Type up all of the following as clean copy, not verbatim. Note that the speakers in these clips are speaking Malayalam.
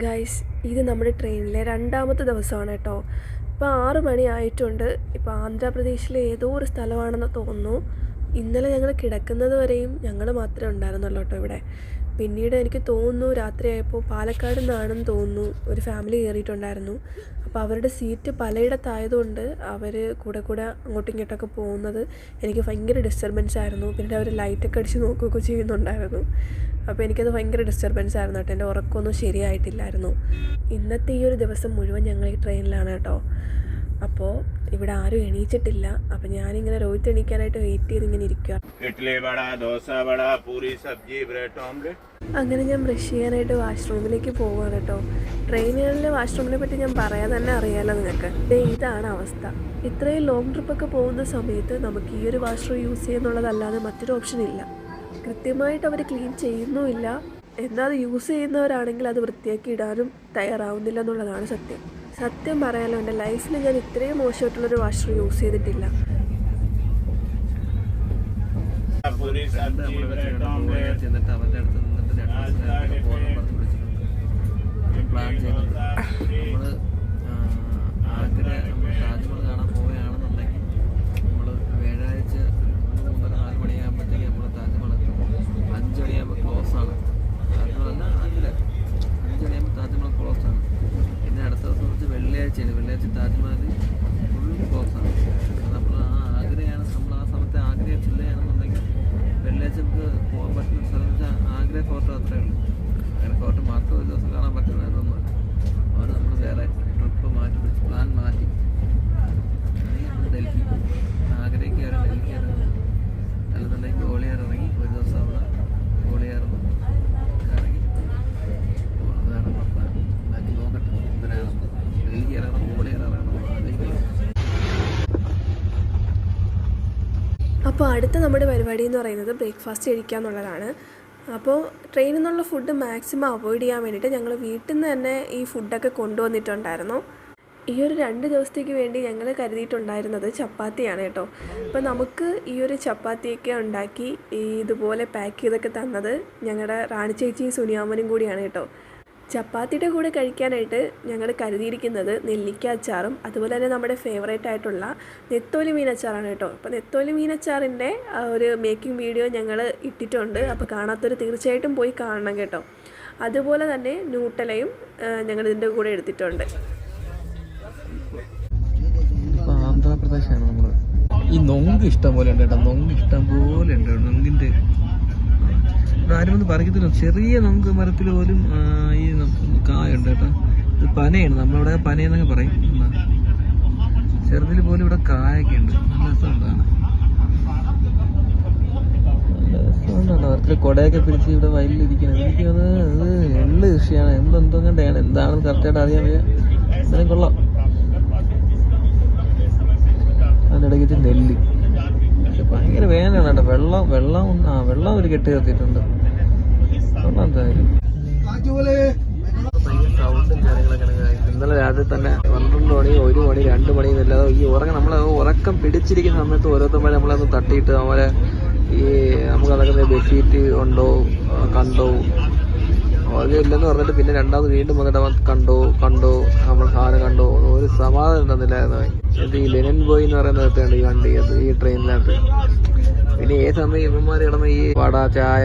ഗൈസ്, ഇത് നമ്മുടെ ട്രെയിനിലെ രണ്ടാമത്തെ ദിവസമാണ് കേട്ടോ. ഇപ്പോൾ 6 മണി ആയിട്ടുണ്ട്. ഇപ്പോൾ ആന്ധ്രാപ്രദേശിലെ ഏതോ ഒരു സ്ഥലമാണെന്ന് തോന്നുന്നു. ഇന്നലെ ഞങ്ങൾ കിടക്കുന്നത് വരെയും ഞങ്ങൾ മാത്രമേ ഉണ്ടായിരുന്നുള്ളൂ കേട്ടോ ഇവിടെ. പിന്നീട് എനിക്ക് തോന്നുന്നു രാത്രിയായപ്പോൾ പാലക്കാട് നിന്നാണെന്ന് തോന്നുന്നു ഒരു ഫാമിലി കയറിയിട്ടുണ്ടായിരുന്നു. അപ്പോൾ അവരുടെ സീറ്റ് പലയിടത്തായതുകൊണ്ട് അവർ കൂടെ അങ്ങോട്ടും ഇങ്ങോട്ടൊക്കെ പോകുന്നത് എനിക്ക് ഭയങ്കര ഡിസ്റ്റർബൻസ് ആയിരുന്നു. പിന്നെ അവർ ലൈറ്റൊക്കെ അടിച്ച് നോക്കുകയൊക്കെ ചെയ്യുന്നുണ്ടായിരുന്നു. അപ്പോൾ എനിക്കത് ഭയങ്കര ഡിസ്റ്റർബൻസ് ആയിരുന്നു കേട്ടോ. എൻ്റെ ഉറക്കമൊന്നും ശരിയായിട്ടില്ലായിരുന്നു. ഇന്നത്തെ ഈ ഒരു ദിവസം മുഴുവൻ ഞങ്ങൾ ഈ ട്രെയിനിലാണ് കേട്ടോ. അപ്പോൾ ഇവിടെ ആരും എണീച്ചിട്ടില്ല. അപ്പോൾ ഞാനിങ്ങനെ രോഹിത് എണീക്കാനായിട്ട് വെയിറ്റ് ചെയ്ത് ഇങ്ങനെ ഇരിക്കുക. അങ്ങനെ ഞാൻ ബ്രഷ് ചെയ്യാനായിട്ട് വാഷ്റൂമിലേക്ക് പോവുകയാണ് കേട്ടോ. ട്രെയിനുകളിലെ വാഷ്റൂമിനെ പറ്റി ഞാൻ പറയാൻ തന്നെ അറിയാമല്ലോ നിങ്ങൾക്ക്. ഇതാണ് അവസ്ഥ. ഇത്രയും ലോങ് ട്രിപ്പൊക്കെ പോകുന്ന സമയത്ത് നമുക്ക് ഈ ഒരു വാഷ്റൂം യൂസ് ചെയ്യുന്നുള്ളതല്ലാതെ മറ്റൊരു ഓപ്ഷൻ ഇല്ല. കൃത്യമായിട്ട് അവർ ക്ലീൻ ചെയ്യുന്നുമില്ല. എന്നാൽ അത് യൂസ് ചെയ്യുന്നവരാണെങ്കിൽ അത് വൃത്തിയാക്കി ഇടാനും തയ്യാറാവുന്നില്ല എന്നുള്ളതാണ് സത്യം. സത്യം പറയാലോ, എൻ്റെ ലൈഫിൽ ഞാൻ ഇത്രയും മോശമായിട്ടുള്ളൊരു വാഷ്റൂം യൂസ് ചെയ്തിട്ടില്ല. വെള്ളിയാഴ്ച താജ്മഹൽ ഫുൾ ക്ലോസാണ്. നമ്മൾ ആഗ്രയാണ്, നമ്മൾ ആ സമയത്ത് ആഗ്രഹ ജില്ലയാണെന്നുണ്ടെങ്കിൽ വെള്ളിയാഴ്ച നമുക്ക് പോകാൻ പറ്റുന്ന സ്ഥലം വെച്ചാൽ ആഗ്രഹ ഫോർട്ട് അത്രേ ഉള്ളൂ. അങ്ങനെ ഫോർട്ട് മാത്രം ഒരു ദിവസം കാണാൻ പറ്റുന്നതൊന്നും അവർ നമ്മൾ വേറെ ട്രിപ്പ് മാറ്റി പിടിച്ച് പ്ലാൻ മാറ്റി ഡൽഹി ആഗ്രയ്ക്ക് ഇറങ്ങി, ഡൽഹി ഇറങ്ങി, അല്ലെന്നുണ്ടെങ്കിൽ ഗോളിയാർ ഇറങ്ങി ഒരു ദിവസം അവിടെ ഗോളിയാർ ഇറങ്ങി അതാണ് പ്ലാൻ. ബാക്കി നോക്കട്ടെ എന്തിനാണ് ഡൽഹി ഇറങ്ങണം, ഗോളിയാർ ഇറങ്ങണം. അപ്പോൾ അടുത്ത നമ്മുടെ പരിപാടി എന്ന് പറയുന്നത് ബ്രേക്ക്ഫാസ്റ്റ് കഴിക്കുക എന്നുള്ളതാണ്. അപ്പോൾ ട്രെയിനിൽ നിന്നുള്ള ഫുഡ് മാക്സിമം അവോയ്ഡ് ചെയ്യാൻ വേണ്ടിയിട്ട് ഞങ്ങൾ വീട്ടിൽ നിന്ന് തന്നെ ഈ ഫുഡൊക്കെ കൊണ്ടുവന്നിട്ടുണ്ടായിരുന്നു. ഈ ഒരു 2 ദിവസത്തേക്ക് വേണ്ടി ഞങ്ങൾ കരുതിയിട്ടുണ്ടായിരുന്നത് ചപ്പാത്തിയാണ് കേട്ടോ. അപ്പോൾ നമുക്ക് ഈ ഒരു ചപ്പാത്തിയൊക്കെ ഉണ്ടാക്കി ഇതുപോലെ പാക്ക് ചെയ്തൊക്കെ തന്നത് ഞങ്ങളുടെ റാണി ചേച്ചിയും സുനിയാമ്മനും കൂടിയാണ് കേട്ടോ. ചപ്പാത്തിയുടെ കൂടെ കഴിക്കാനായിട്ട് ഞങ്ങൾ കരുതിയിരിക്കുന്നത് നെല്ലിക്ക അച്ചാറും അതുപോലെ തന്നെ നമ്മുടെ ഫേവറേറ്റ് ആയിട്ടുള്ള നെത്തോലി മീനച്ചാറാണ് കേട്ടോ. അപ്പോൾ നെത്തോലി മീനച്ചാറിൻ്റെ ഒരു മേക്കിംഗ് വീഡിയോ ഞങ്ങൾ ഇട്ടിട്ടുണ്ട്. അപ്പോൾ കാണാത്തവർ തീർച്ചയായിട്ടും പോയി കാണണം കേട്ടോ. അതുപോലെ തന്നെ ന്യൂട്ടലയും ഞങ്ങൾ ഇതിൻ്റെ കൂടെ എടുത്തിട്ടുണ്ട്. ഇപ്പോൾ ആന്ധ്രാപ്രദേശാണ് നമ്മൾ. ഈ നൊങ്ക് ഇഷ്ടം പോലെ ഉണ്ട് കേട്ടോ. നൊങ്ക് ഇഷ്ടം പോലെ ഉണ്ട്. നൊങ്കിൻ്റെ ആരും ഒന്നും പറിക്കത്തില്ല. ചെറിയ നൊങ്ക് മരത്തിൽ പോലും ഈ കായുണ്ട് കേട്ടോ. ഇത് പനയാണ്, നമ്മളിവിടെ പനയെന്നൊക്കെ പറയും. ചെറുതിൽ പോലും ഇവിടെ കായൊക്കെ ഉണ്ട്. നല്ല രസമുണ്ടാണ്. രസമുണ്ടാണ്. അവർക്ക് കൊടയൊക്കെ പിടിച്ച് ഇവിടെ വയലിലിരിക്കണം. എനിക്ക് അത് എള്ള് കൃഷിയാണ്, എന്തോ കണ്ടാണ്, എന്താണെന്ന് കറക്റ്റായിട്ട് അറിയാൻ വയ്യ. അതിനെ കൊള്ളാം. അതിനിടയ്ക്ക് നെല്ല്. പക്ഷെ ഭയങ്കര വേദനയാണ് കേട്ടോ. വെള്ളം ഒരു കെട്ടി നിർത്തിയിട്ടുണ്ട്. വെള്ളം എന്തായാലും ഭയങ്കര സൗണ്ടും കാര്യങ്ങളൊക്കെ. ഇന്നലെ രാത്രി തന്നെ 12 മണി 1 മണി 2 മണി എന്നല്ലാതെ ഈ നമ്മൾ ഉറക്കം പിടിച്ചിരിക്കുന്ന സമയത്ത് ഓരോരുത്തന്മാരെ നമ്മളൊന്ന് തട്ടിയിട്ട് നമ്മളെ ഈ നമുക്ക് നടക്കുന്ന ബെഡ്ഷീറ്റ് ഉണ്ടോ കണ്ടോ ഇല്ലെന്ന് പറഞ്ഞിട്ട് പിന്നെ രണ്ടാമത് വീണ്ടും വന്നിട്ട് അവൻ കണ്ടോ നമ്മൾ സാധനം കണ്ടോ ഒരു സമാധാനം ഉണ്ടെന്നില്ലായിരുന്നു. ഇത് ഈ ലെനിൻ ബോയ് എന്ന് പറയുന്ന നിർത്തുന്നുണ്ട് ഈ വണ്ടി, അത് ഈ ട്രെയിനിനകത്ത്. പിന്നെ ഏത് സമയം ഇവന്മാർ കിടന്ന് ഈ വട ചായ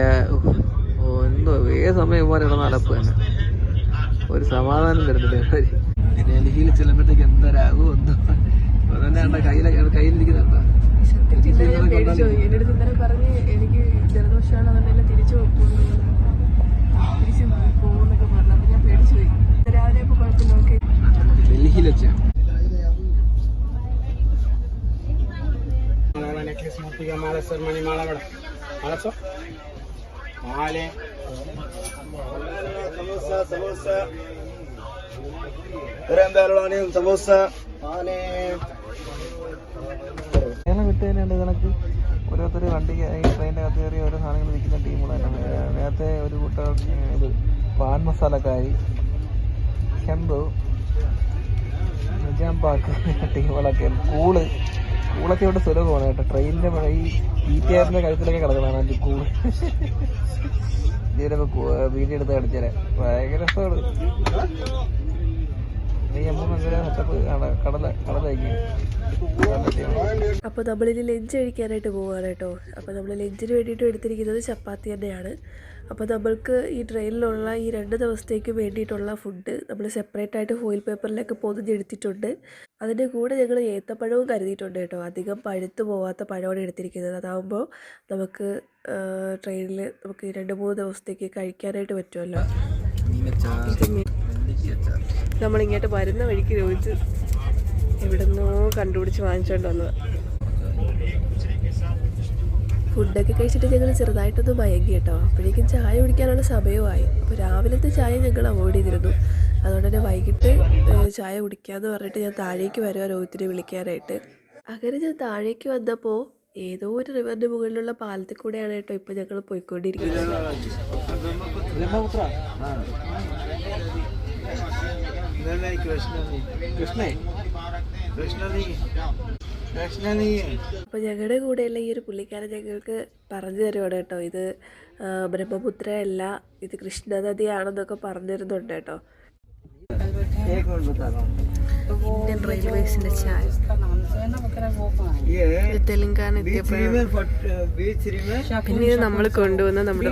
എന്തോ ഏത് സമയം ഇവന്മാർ കിടന്ന് അലപ്പ് തന്നെ, ഒരു സമാധാനം തരുന്നില്ല. ഡൽഹിയിൽ ചെല്ലുമ്പോഴത്തേക്ക് എന്തരാകും എന്തോ അതന്നെ കയ്യിലിരിക്കുന്നുണ്ടോ. എനിക്ക് ജലദോഷമാണ് തിരിച്ചു പോകുന്നൊക്കെ പറഞ്ഞു. അപ്പം ഞാൻ പേടിച്ചു പോയി. രാവിലെ ഇപ്പോൾ കുഴപ്പമില്ല. ഓക്കെ, ഡൽഹിയിൽ വെച്ചാണ്. കേരളം വിട്ട് തന്നെയുണ്ട് കണക്ക് ഓരോരുത്തർ വണ്ടിക്ക് ഈ ട്രെയിനിൻ്റെ അകത്ത് കയറി ഓരോ സാധനങ്ങൾ വിൽക്കുന്ന ടീമുകളാണ്. നേരത്തെ ഒരു കൂട്ടം ഇത് പാൻ മസാലക്കാരി, ഹെമ്പ്, നിജാംപാക്ക് ടീമുകളൊക്കെ. കൂളൊക്കെ ഇവിടെ സുലഭമാണ് കേട്ടോ. ട്രെയിനിൻ്റെ ഈ PTRന്റെ കഴുത്തിലൊക്കെ കിടക്കുന്നതാണ് അതിൻ്റെ കൂള്. ഇതിലൊക്കെ വീഡിയോ എടുത്ത് കളിച്ചാലേ ഭയങ്കര രസമാണ്. അപ്പോൾ നമ്മളിനി ലഞ്ച് കഴിക്കാനായിട്ട് പോവുകയാണ് കേട്ടോ. അപ്പോൾ നമ്മൾ ലഞ്ചിന് വേണ്ടിയിട്ട് എടുത്തിരിക്കുന്നത് ചപ്പാത്തി തന്നെയാണ്. അപ്പോൾ നമ്മൾക്ക് ഈ ട്രെയിനിലുള്ള ഈ 2 ദിവസത്തേക്ക് വേണ്ടിയിട്ടുള്ള ഫുഡ് നമ്മൾ സെപ്പറേറ്റ് ആയിട്ട് ഫോയിൽ പേപ്പറിലേക്ക് പൊതിഞ്ഞെടുത്തിട്ടുണ്ട്. അതിൻ്റെ കൂടെ ഞങ്ങൾ ഏത്തപ്പഴവും കരുതിയിട്ടുണ്ട് കേട്ടോ. അധികം പഴുത്ത് പോവാത്ത പഴമാണ് എടുത്തിരിക്കുന്നത്. അതാകുമ്പോൾ നമുക്ക് ട്രെയിനിൽ നമുക്ക് 2-3 ദിവസത്തേക്ക് കഴിക്കാനായിട്ട് പറ്റുമല്ലോ. നമ്മളിങ്ങോട്ട് വരുന്ന വഴിക്ക് ചോദിച്ച് എവിടെന്നോ കണ്ടുപിടിച്ച് വാങ്ങിച്ചുകൊണ്ട് വന്നത്. ഫുഡൊക്കെ കഴിച്ചിട്ട് ഞങ്ങൾ ചെറുതായിട്ടൊന്ന് മയങ്ങി കേട്ടോ. അപ്പോഴേക്കും ചായ കുടിക്കാനുള്ള സമയമായി. അപ്പോൾ രാവിലത്തെ ചായ ഞങ്ങൾ അവോയ്ഡ് ചെയ്തിരുന്നു. അതുകൊണ്ട് തന്നെ വൈകിട്ട് ചായ കുടിക്കാമെന്ന് പറഞ്ഞിട്ട് ഞാൻ താഴേക്ക് വരുക രോഹിത്തിനെ വിളിക്കാനായിട്ട്. അങ്ങനെ ഞാൻ താഴേക്ക് വന്നപ്പോൾ ഏതോ ഒരു റിവറിൻ്റെ മുകളിലുള്ള പാലത്തിൽ കൂടെയാണ് കേട്ടോ ഇപ്പോൾ ഞങ്ങൾ പോയിക്കൊണ്ടിരിക്കുന്നത്. അപ്പോൾ ഞങ്ങളുടെ കൂടെയുള്ള ഈ ഒരു പുള്ളിക്കാരൻ ഞങ്ങൾക്ക് പറഞ്ഞു തരുവാണ് കേട്ടോ. ഇത് ബ്രഹ്മപുത്ര അല്ല, ഇത് കൃഷ്ണനദിയാണെന്നൊക്കെ പറഞ്ഞിരുന്നുണ്ട് കേട്ടോ. ഇന്ത്യൻ റെയിൽവേസിന്റെ ചായ തെലങ്കാന എത്തിയപ്പോഴാണ്. പിന്നെ നമ്മൾ കൊണ്ടുവന്ന നമ്മുടെ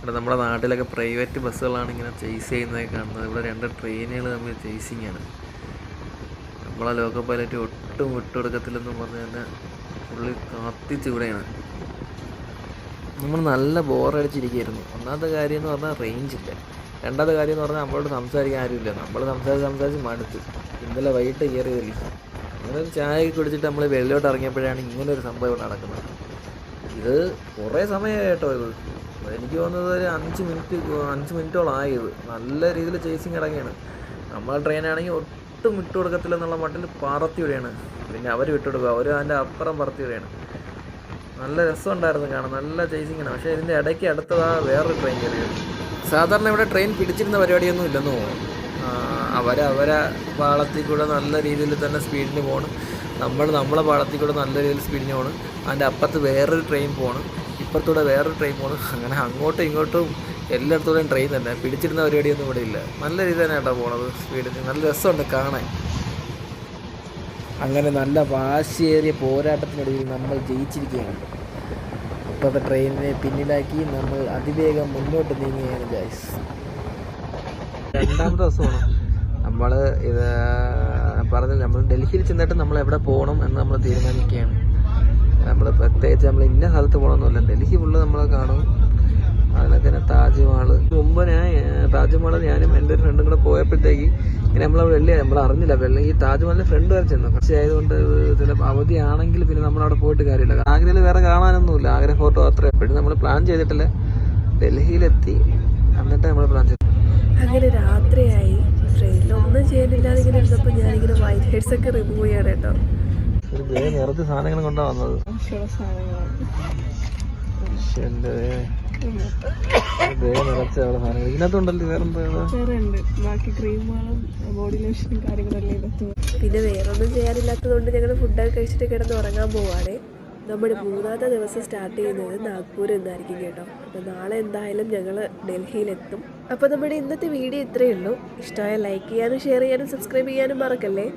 ഇവിടെ നമ്മുടെ നാട്ടിലൊക്കെ പ്രൈവറ്റ് ബസ്സുകളാണ് ഇങ്ങനെ ചേസ് ചെയ്യുന്നതൊക്കെ കാണുന്നത്. ഇവിടെ 2 ട്രെയിനുകൾ തമ്മിൽ ചേസിങ് ആണ്. നമ്മളെ ലോക്കൽ പൈലറ്റ് ഒട്ടും വിട്ടുകൊടുക്കത്തില്ലെന്നും പറഞ്ഞ് തന്നെ പുള്ളി കത്തിച്ച് ഇവിടെയാണ്. നമ്മൾ നല്ല ബോറടിച്ചിരിക്കുകയായിരുന്നു. ഒന്നാമത്തെ കാര്യം എന്ന് പറഞ്ഞാൽ റേഞ്ച് ഇല്ല. രണ്ടാമത്തെ കാര്യം എന്ന് പറഞ്ഞാൽ നമ്മളോട് സംസാരിക്കാൻ ആരുമില്ല. നമ്മൾ സംസാരിച്ച് മടുത്ത് ഇന്നലെ വൈകിട്ട് കയറിയതില്ല. അങ്ങനെ ഒരു ചായ കുടിച്ചിട്ട് നമ്മൾ വെളിയിലോട്ട് ഇറങ്ങിയപ്പോഴാണ് ഇങ്ങനൊരു സംഭവം നടക്കുന്നത്. ഇത് കുറേ സമയമായി കേട്ടോ. ഇത് എനിക്ക് തോന്നുന്നത് ഒരു 5 മിനിറ്റോളം ആയത്. നല്ല രീതിയിൽ ചേസിങ് ഇറങ്ങിയാണ്. നമ്മളെ ട്രെയിനാണെങ്കിൽ ഒട്ടും വിട്ടുകൊടുക്കത്തില്ലെന്നുള്ള മട്ടിൽ പറത്തിവിടെയാണ്. പിന്നെ അവർ വിട്ടുകൊടുക്കുക, അവർ അതിൻ്റെ അപ്പുറം പറത്തിവിടെയാണ്. നല്ല രസമുണ്ടായിരുന്നു കാണാൻ, നല്ല ചേസിങ്ങാണ്. പക്ഷേ ഇതിൻ്റെ ഇടയ്ക്ക് അടുത്തതാ വേറൊരു ട്രെയിൻ കയറിയത്. സാധാരണ ഇവിടെ ട്രെയിൻ പിടിച്ചിരുന്ന പരിപാടിയൊന്നും ഇല്ലെന്ന് തോന്നുന്നു. അവരെ പാളത്തിൽ കൂടെ നല്ല രീതിയിൽ തന്നെ സ്പീഡിന് പോകണം. നമ്മളെ പാളത്തിൽ കൂടെ നല്ല രീതിയിൽ സ്പീഡിന് പോകണം. അതിൻ്റെ അപ്പുറത്ത് വേറൊരു ട്രെയിൻ പോകണം, ഇപ്പുറത്തൂടെ വേറൊരു ട്രെയിൻ പോകണം. അങ്ങനെ അങ്ങോട്ടും ഇങ്ങോട്ടും എല്ലായിടത്തോടെയും ട്രെയിൻ തന്നെ. പിടിച്ചിരുന്ന പരിപാടിയൊന്നും ഇവിടെ ഇല്ല. നല്ല രീതിയിൽ തന്നെ കേട്ടോ പോണത് സ്പീഡിന്. നല്ല രസമുണ്ട് കാണാൻ. അങ്ങനെ നല്ല വാശിയേറിയ പോരാട്ടത്തിനൊടുവിൽ നമ്മൾ ജയിച്ചിരിക്കുകയാണ്. ഇപ്പോഴത്തെ ട്രെയിനിനെ പിന്നിലാക്കി നമ്മൾ അതിവേഗം മുന്നോട്ട് നീങ്ങുകയാണ് ഗൈസ്. 2ാമത്തെ ദിവസമാണ് നമ്മൾ ഇത് പറഞ്ഞില്ല. നമ്മൾ ഡൽഹിയിൽ ചെന്നിട്ട് നമ്മൾ എവിടെ പോകണം എന്ന് നമ്മൾ തീരുമാനിക്കുകയാണ്. നമ്മൾ പ്രത്യേകിച്ച് നമ്മൾ ഇന്ന സ്ഥലത്ത് പോകണമെന്നില്ല, ഡൽഹി ഫുള്ള് നമ്മളെ കാണും. അതിനൊക്കെ തന്നെ താജ്മഹൽ. മുമ്പ് താജ്മഹൽ ഞാനും എൻ്റെ ഒരു ഫ്രണ്ടും കൂടെ പോയപ്പോഴത്തേക്ക് ഇങ്ങനെ നമ്മൾ അറിഞ്ഞില്ല. ഈ താജ്മഹലിൻ്റെ ഫ്രണ്ട് വരെ ചെന്നു. പക്ഷേ ആയതുകൊണ്ട് ചിലപ്പോൾ അവധിയാണെങ്കിൽ പിന്നെ നമ്മളവിടെ പോയിട്ട് കാര്യമില്ല. ആഗ്രയിൽ വേറെ കാണാനൊന്നുമില്ല. ആഗ്ര ഫോട്ടോ അത്ര എപ്പോഴും നമ്മൾ പ്ലാൻ ചെയ്തിട്ടില്ല. ഡൽഹിയിലെത്തി എന്നിട്ട് നമ്മൾ പ്ലാൻ ചെയ്തു. അങ്ങനെ രാത്രിയായി. ട്രെയിനിലൊന്നും ചെയ്യാനില്ലാതെ ഇങ്ങനെ ഇരുന്നപ്പോൾ ഞാനിങ്ങനെ വൈറ്റ് ഹെഡ്സ് ഒക്കെ റിമൂവ് ചെയ്യണം കേട്ടോ. ഒരു ബേ നിറച്ച് സാധനങ്ങൾ കൊണ്ടാണ് വന്നത്. ബേ നിറച്ച അവിടെ സാധനങ്ങൾ ഇതിനകത്തുണ്ടല്ലോ. വേറെന്താ? ബാക്കി ക്രീമുകളും ബോഡി ലോഷനും കാര്യങ്ങളെല്ലാം ഇതിനകത്ത്. പിന്നെ വേറൊന്നും ചെയ്യാനില്ലാത്തതുകൊണ്ട് ഞങ്ങൾ ഫുഡൊക്കെ കഴിച്ചിട്ട് കിടന്ന് ഉറങ്ങാൻ പോവാണേ. നമ്മുടെ 3ാമത്തെ ദിവസം സ്റ്റാർട്ട് ചെയ്യുന്നത് നാഗ്പൂർ എന്നായിരിക്കും കേട്ടോ. അപ്പോൾ നാളെ എന്തായാലും ഞങ്ങൾ ഡൽഹിയിലെത്തും. അപ്പോൾ നമ്മുടെ ഇന്നത്തെ വീഡിയോ ഇത്രയേ ഉള്ളൂ. ഇഷ്ടമായ ലൈക്ക് ചെയ്യാനും ഷെയർ ചെയ്യാനും സബ്സ്ക്രൈബ് ചെയ്യാനും മറക്കല്ലേ.